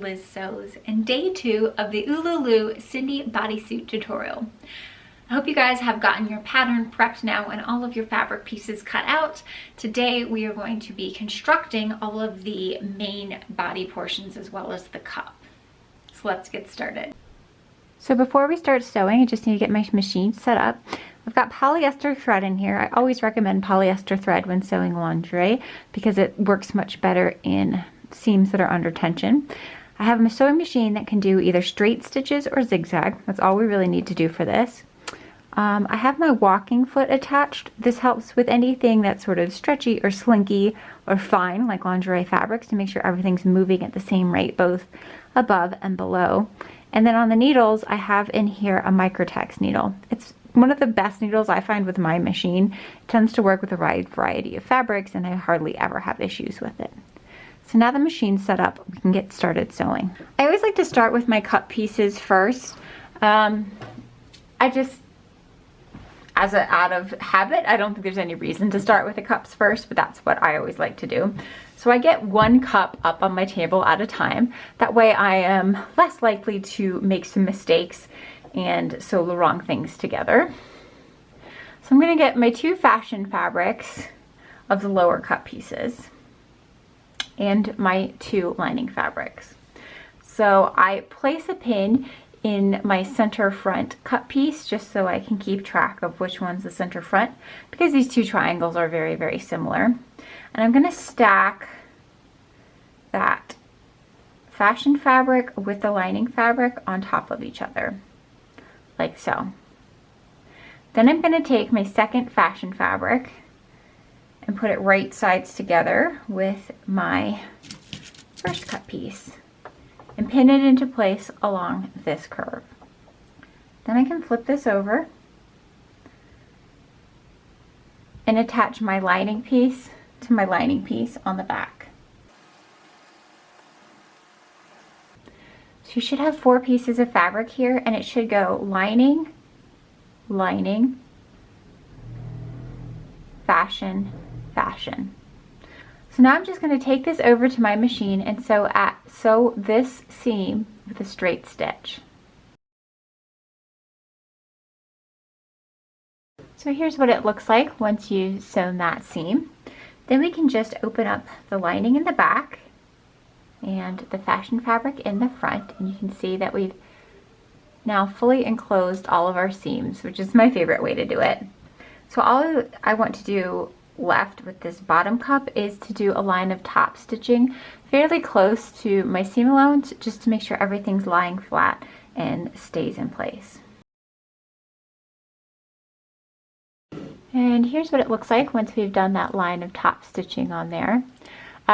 Liz Sews and day 2 of the Ululu Cindy bodysuit tutorial. I hope you guys have gotten your pattern prepped now and all of your fabric pieces cut out. Today we are going to be constructing all of the main body portions as well as the cup. So let's get started. So before we start sewing, I just need to get my machine set up. I've got polyester thread in here. I always recommend polyester thread when sewing lingerie because it works much better in seams that are under tension. I have a sewing machine that can do either straight stitches or zigzag. That's all we really need to do for this. I have my walking foot attached. This helps with anything that's sort of stretchy or slinky or fine, like lingerie fabrics, to make sure everything's moving at the same rate, both above and below. And then on the needles, I have in here a Microtex needle. It's one of the best needles I find with my machine. It tends to work with a wide variety of fabrics, and I hardly ever have issues with it. So now the machine's set up, we can get started sewing. I always like to start with my cut pieces first. I just, out of habit, I don't think there's any reason to start with the cups first, but that's what I always like to do. So I get one cup up on my table at a time. That way I am less likely to make some mistakes and sew the wrong things together. So I'm gonna get my 2 fashion fabrics of the lower cut pieces and my 2 lining fabrics. So I place a pin in my center front cut piece just so I can keep track of which one's the center front, because these 2 triangles are very, very similar. And I'm gonna stack that fashion fabric with the lining fabric on top of each other, like so. Then I'm gonna take my second fashion fabric and put it right sides together with my first cut piece and pin it into place along this curve. Then I can flip this over and attach my lining piece to my lining piece on the back. So you should have 4 pieces of fabric here, and it should go lining, lining, fashion, fashion. So now I'm just going to take this over to my machine and sew this seam with a straight stitch. So here's what it looks like once you've sewn that seam. Then we can just open up the lining in the back and the fashion fabric in the front, and you can see that we've now fully enclosed all of our seams, which is my favorite way to do it. So all I want to do left with this bottom cup is to do a line of top stitching fairly close to my seam allowance, just to make sure everything's lying flat and stays in place. And here's what it looks like once we've done that line of top stitching on there.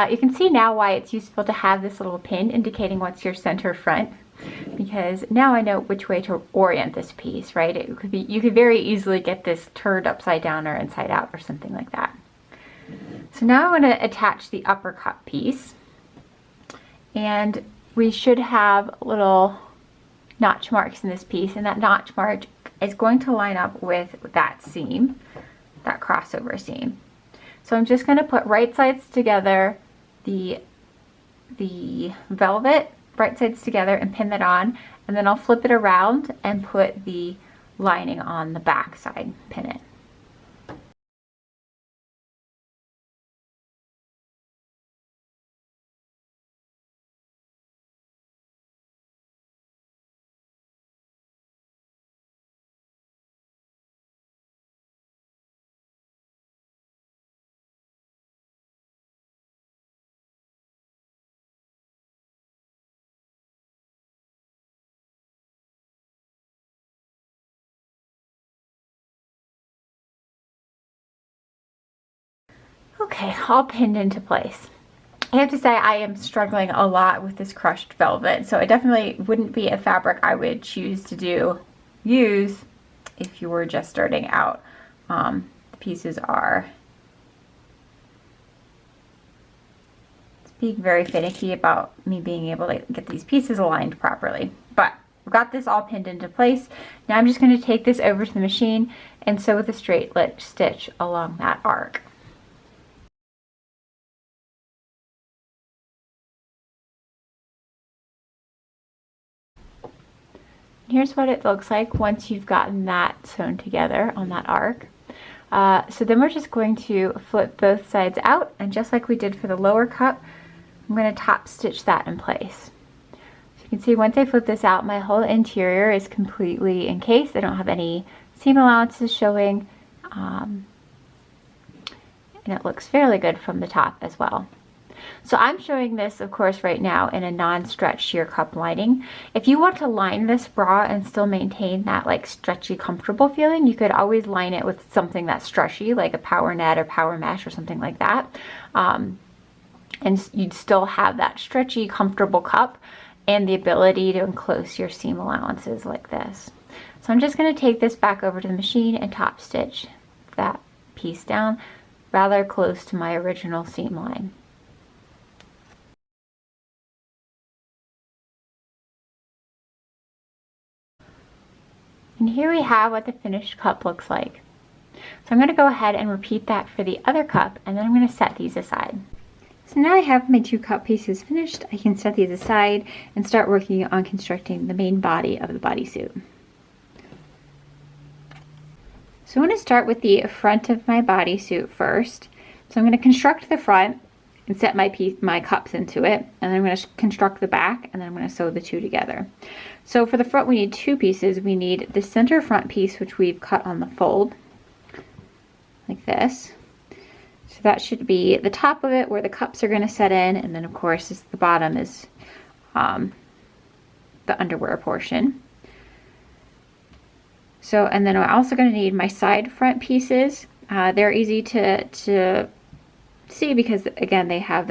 You can see now why it's useful to have this little pin indicating what's your center front, because now I know which way to orient this piece, right? It could be, you could very easily get this turned upside down or inside out or something like that. So now I'm going to attach the upper cut piece, and we should have little notch marks in this piece, and that notch mark is going to line up with that seam, that crossover seam. So I'm just going to put right sides together, the velvet right sides together, and pin that on, and then I'll flip it around and put the lining on the back side, pin it. Okay, all pinned into place. I have to say I am struggling a lot with this crushed velvet, so it definitely wouldn't be a fabric I would choose to use if you were just starting out. The pieces are being very finicky about me being able to get these pieces aligned properly. But I've got this all pinned into place. Now I'm just going to take this over to the machine and sew with a straight stitch along that arc. Here's what it looks like once you've gotten that sewn together on that arc. So then we're just going to flip both sides out, and just like we did for the lower cup, I'm going to top stitch that in place. So you can see once I flip this out, my whole interior is completely encased. I don't have any seam allowances showing, and it looks fairly good from the top as well. So I'm showing this, of course, right now in a non-stretch sheer cup lining. If you want to line this bra and still maintain that like stretchy, comfortable feeling, you could always line it with something that's stretchy, like a power net or power mesh or something like that. And you'd still have that stretchy, comfortable cup and the ability to enclose your seam allowances like this. So I'm just going to take this back over to the machine and top stitch that piece down rather close to my original seam line. And here we have what the finished cup looks like. So I'm going to go ahead and repeat that for the other cup, and then I'm going to set these aside. So now I have my 2 cup pieces finished. I can set these aside and start working on constructing the main body of the bodysuit. So I'm going to start with the front of my bodysuit first. So I'm going to construct the front and set my cups into it, and then I'm going to construct the back, and then I'm going to sew the 2 together. So for the front we need 2 pieces. We need the center front piece, which we've cut on the fold like this. So that should be the top of it where the cups are going to set in, and then of course the bottom is the underwear portion. So, and then I'm also going to need my side front pieces. They're easy to see because again they have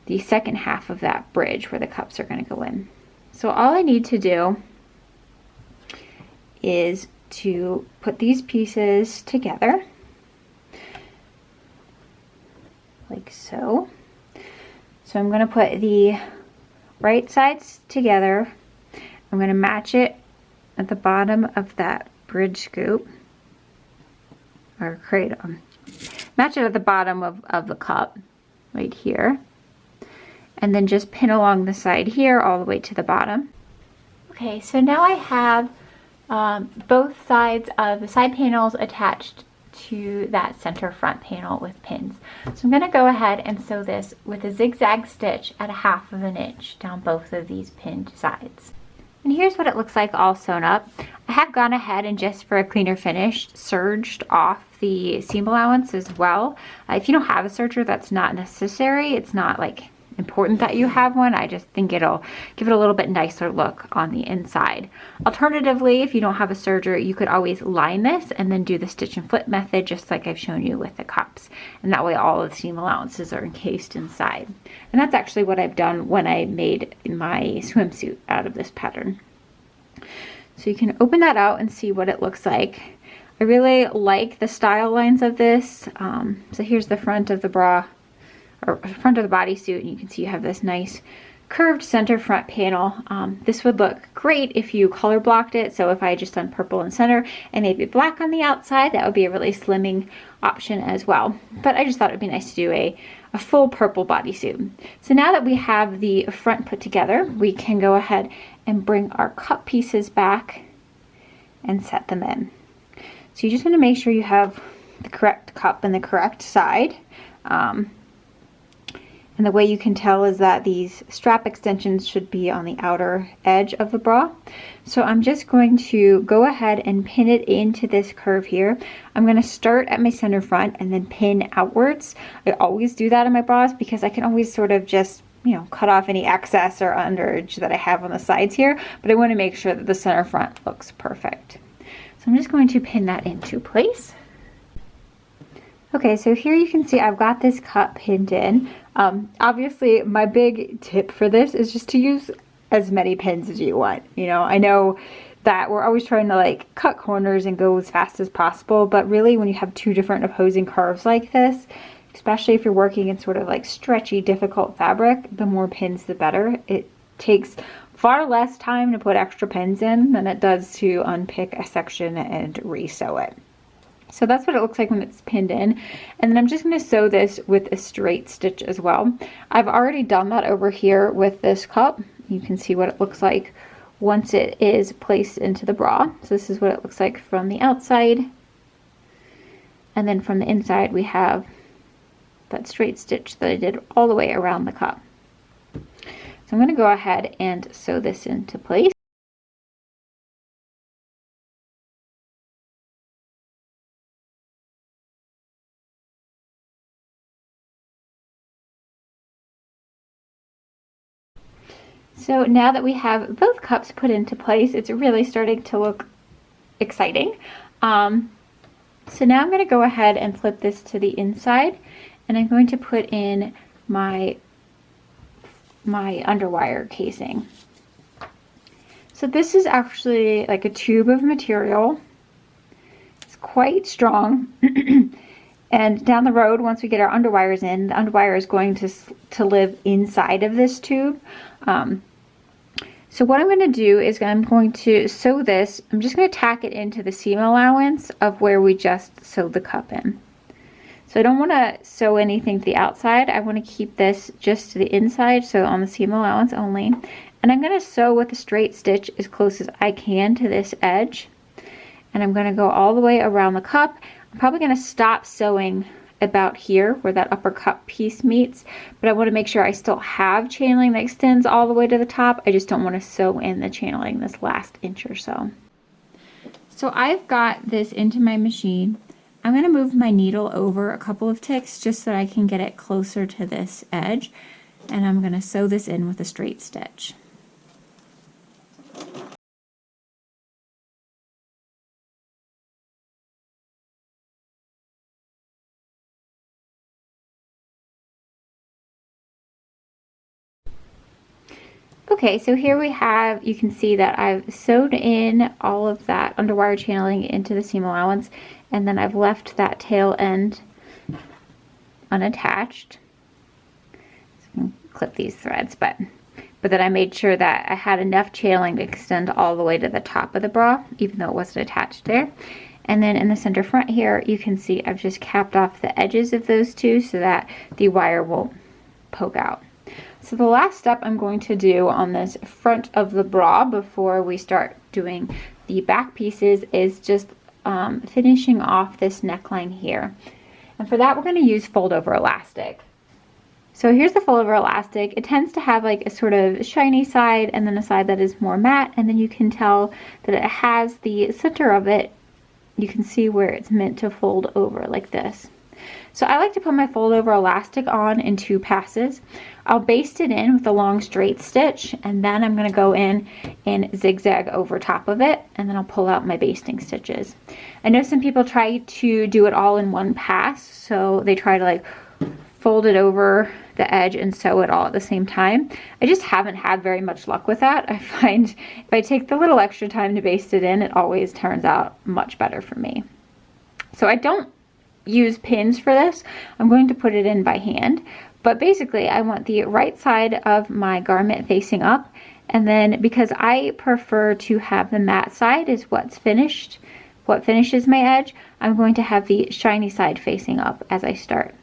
the second half of that bridge where the cups are going to go in. So all I need to do is to put these pieces together like so. So I'm going to put the right sides together. I'm going to match it at the bottom of that bridge scoop or cradle. Match it at the bottom of the cup right here, and then just pin along the side here all the way to the bottom. Okay, so now I have both sides of the side panels attached to that center front panel with pins. So I'm going to go ahead and sew this with a zigzag stitch at 1/2 of an inch down both of these pinned sides. And here's what it looks like all sewn up. I have gone ahead and just for a cleaner finish, serged off the seam allowance as well. If you don't have a serger, that's not necessary. It's not like important that you have one. I just think it'll give it a little bit nicer look on the inside. Alternatively, if you don't have a serger, you could always line this and then do the stitch and flip method just like I've shown you with the cups. And that way all of the seam allowances are encased inside. And that's actually what I've done when I made my swimsuit out of this pattern. So you can open that out and see what it looks like. I really like the style lines of this. So here's the front of the bra, or front of the bodysuit, and you can see you have this nice curved center front panel. This would look great if you color blocked it. So if I had just done purple in center and maybe black on the outside, that would be a really slimming option as well. But I just thought it would be nice to do a full purple bodysuit. So now that we have the front put together, we can go ahead and bring our cup pieces back and set them in. So you just want to make sure you have the correct cup and the correct side. And the way you can tell is that these strap extensions should be on the outer edge of the bra. So I'm just going to go ahead and pin it into this curve here. I'm going to start at my center front and then pin outwards. I always do that in my bras because I can always sort of just, you know, cut off any excess or underage that I have on the sides here, but I want to make sure that the center front looks perfect. So I'm just going to pin that into place. Okay, so here you can see I've got this cup pinned in. Obviously, my big tip for this is just to use as many pins as you want. You know, I know that we're always trying to like cut corners and go as fast as possible, but really when you have 2 different opposing curves like this, especially if you're working in sort of like stretchy, difficult fabric, the more pins the better. It takes far less time to put extra pins in than it does to unpick a section and re-sew it. So that's what it looks like when it's pinned in. And then I'm just going to sew this with a straight stitch as well. I've already done that over here with this cup. You can see what it looks like once it is placed into the bra. So this is what it looks like from the outside. And then from the inside we have that straight stitch that I did all the way around the cup. So I'm going to go ahead and sew this into place. So now that we have both cups put into place, it's really starting to look exciting. So now I'm going to go ahead and flip this to the inside, and I'm going to put in my underwire casing. So this is actually like a tube of material. It's quite strong. And down the road, once we get our underwires in, the underwire is going to live inside of this tube. So what I'm going to do is I'm going to sew this. I'm just going to tack it into the seam allowance of where we just sewed the cup in. So I don't want to sew anything to the outside. I want to keep this just to the inside, so on the seam allowance only. And I'm going to sew with a straight stitch as close as I can to this edge. And I'm going to go all the way around the cup. I'm probably going to stop sewing about here where that upper cup piece meets, but I want to make sure I still have channeling that extends all the way to the top. I just don't want to sew in the channeling this last inch or so. So I've got this into my machine. I'm going to move my needle over a couple of ticks just so that I can get it closer to this edge, and I'm going to sew this in with a straight stitch. Okay, so here we have, you can see that I've sewed in all of that underwire channeling into the seam allowance, and then I've left that tail end unattached. So I can clip these threads, but then I made sure that I had enough channeling to extend all the way to the top of the bra, even though it wasn't attached there. And then in the center front here, you can see I've just capped off the edges of those two so that the wire won't poke out. So the last step I'm going to do on this front of the bra before we start doing the back pieces is just finishing off this neckline here. And for that, we're going to use fold over elastic. So here's the fold over elastic. It tends to have like a sort of shiny side and then a side that is more matte, and then you can tell that it has the center of it. You can see where it's meant to fold over like this. So I like to put my fold over elastic on in 2 passes. I'll baste it in with a long straight stitch, and then I'm going to go in and zigzag over top of it, and then I'll pull out my basting stitches. I know some people try to do it all in one pass, so they try to like fold it over the edge and sew it all at the same time. I just haven't had very much luck with that. I find if I take the little extra time to baste it in, it always turns out much better for me. So I don't use pins for this. I'm going to put it in by hand, but basically I want the right side of my garment facing up, and then because I prefer to have the matte side is what finishes my edge, I'm going to have the shiny side facing up as I start.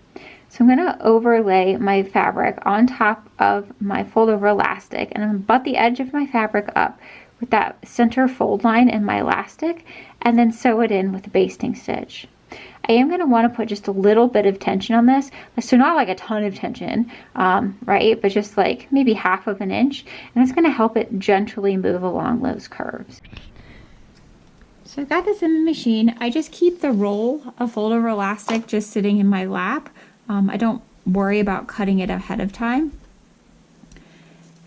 So I'm going to overlay my fabric on top of my fold over elastic, and I'm going to butt the edge of my fabric up with that center fold line in my elastic, and then sew it in with a basting stitch. I am going to want to put just a little bit of tension on this, so not like a ton of tension, right, but just like maybe 1/2 inch, and it's going to help it gently move along those curves. So I've got this in the machine. I just keep the roll of fold over elastic just sitting in my lap. I don't worry about cutting it ahead of time.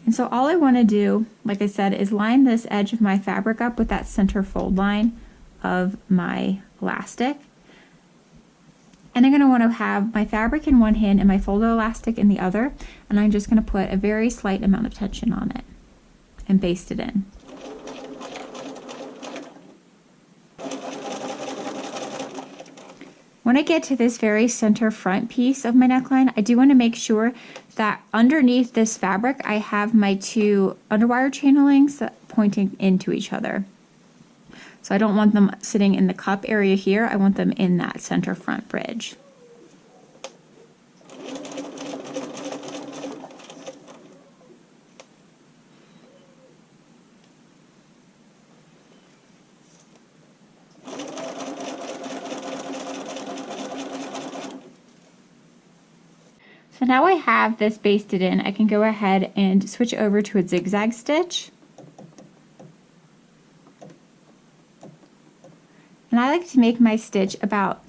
And so all I want to do, like I said, is line this edge of my fabric up with that center fold line of my elastic. And I'm going to want to have my fabric in one hand and my fold elastic in the other, and I'm just going to put a very slight amount of tension on it and baste it in. When I get to this very center front piece of my neckline, I do want to make sure that underneath this fabric I have my 2 underwire channelings pointing into each other. So I don't want them sitting in the cup area here, I want them in that center front bridge. So now I have this basted in, I can go ahead and switch over to a zigzag stitch. And I like to make my stitch about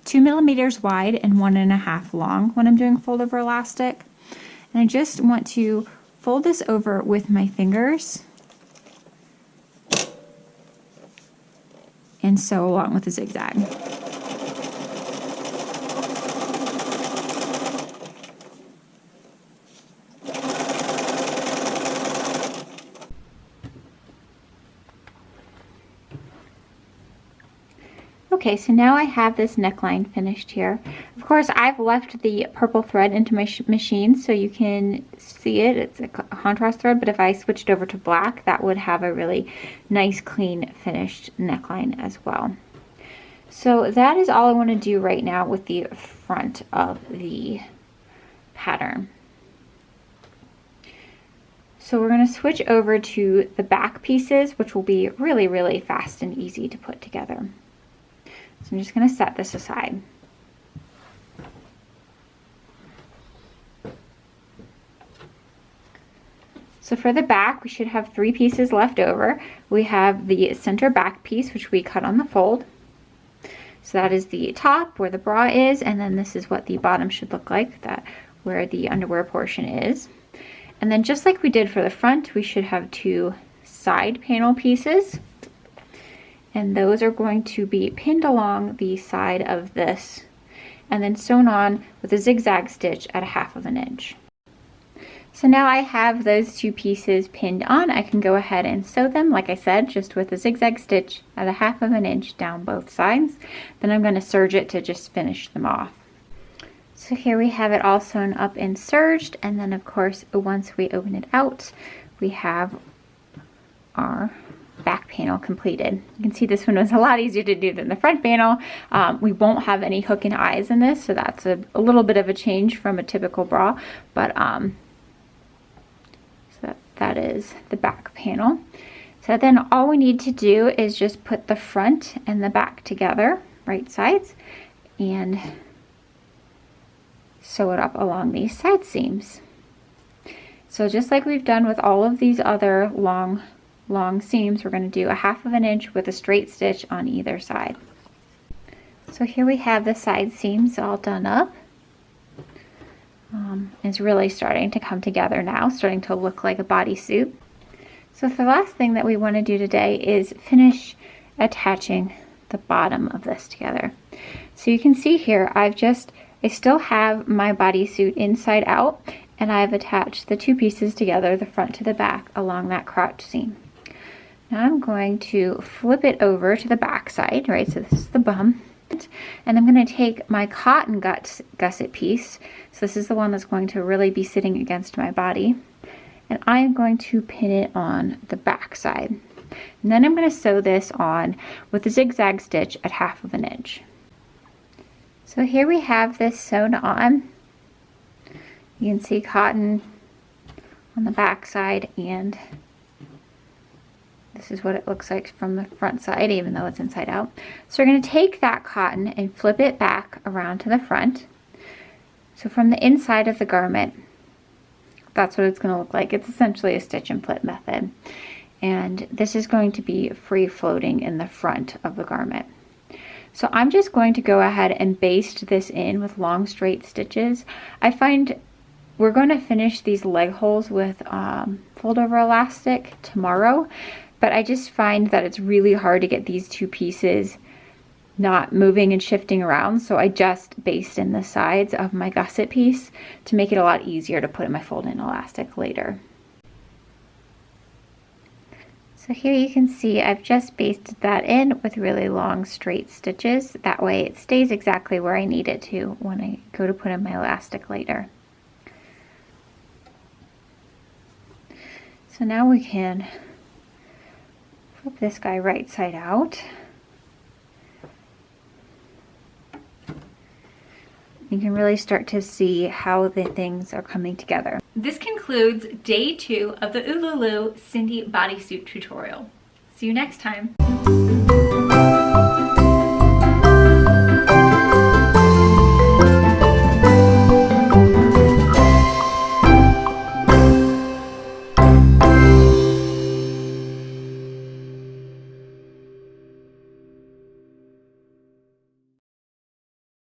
2 millimeters wide and 1.5 long when I'm doing fold over elastic. And I just want to fold this over with my fingers and sew along with the zigzag. Okay, so now I have this neckline finished here. Of course, I've left the purple thread into my machine so you can see it. It's a contrast thread, but if I switched over to black, that would have a really nice, clean, finished neckline as well. So that is all I want to do right now with the front of the pattern. So we're going to switch over to the back pieces, which will be really, really fast and easy to put together. So I'm just going to set this aside. So for the back, we should have 3 pieces left over. We have the center back piece, which we cut on the fold. So that is the top where the bra is, and then this is what the bottom should look like, that where the underwear portion is. And then just like we did for the front, we should have 2 side panel pieces. And those are going to be pinned along the side of this and then sewn on with a zigzag stitch at 1/2 inch. So now I have those 2 pieces pinned on. I can go ahead and sew them, like I said, just with a zigzag stitch at 1/2 inch down both sides. Then I'm going to serge it to just finish them off. So here we have it all sewn up and serged, and then of course once we open it out, we have our back panel completed. You can see this one was a lot easier to do than the front panel. We won't have any hook and eyes in this, so that's a little bit of a change from a typical bra, but so that is the back panel. So then all we need to do is just put the front and the back together, right sides, and sew it up along these side seams. So just like we've done with all of these other long seams, we're going to do 1/2 inch with a straight stitch on either side. So here we have the side seams all done up. It's really starting to come together now, starting to look like a bodysuit. So the last thing that we want to do today is finish attaching the bottom of this together. So you can see here, I still have my bodysuit inside out, and I've attached the 2 pieces together, the front to the back, along that crotch seam. Now I'm going to flip it over to the back side, right? So this is the bum. And I'm going to take my cotton gusset piece. So this is the one that's going to really be sitting against my body. And I'm going to pin it on the back side. And then I'm going to sew this on with a zigzag stitch at 1/2 inch. So here we have this sewn on. You can see cotton on the back side, and this is what it looks like from the front side, even though it's inside out. So we're going to take that cotton and flip it back around to the front. So from the inside of the garment, that's what it's going to look like. It's essentially a stitch and flip method. And this is going to be free floating in the front of the garment. So I'm just going to go ahead and baste this in with long straight stitches. I find we're going to finish these leg holes with fold over elastic tomorrow. But I just find that it's really hard to get these 2 pieces not moving and shifting around, so I just baste in the sides of my gusset piece to make it a lot easier to put in my fold-in elastic later. So here you can see I've just basted that in with really long straight stitches. That way it stays exactly where I need it to when I go to put in my elastic later. So now we can flip this guy right side out. You can really start to see how the things are coming together. This concludes day 2 of the Ululu Cindy bodysuit tutorial. See you next time.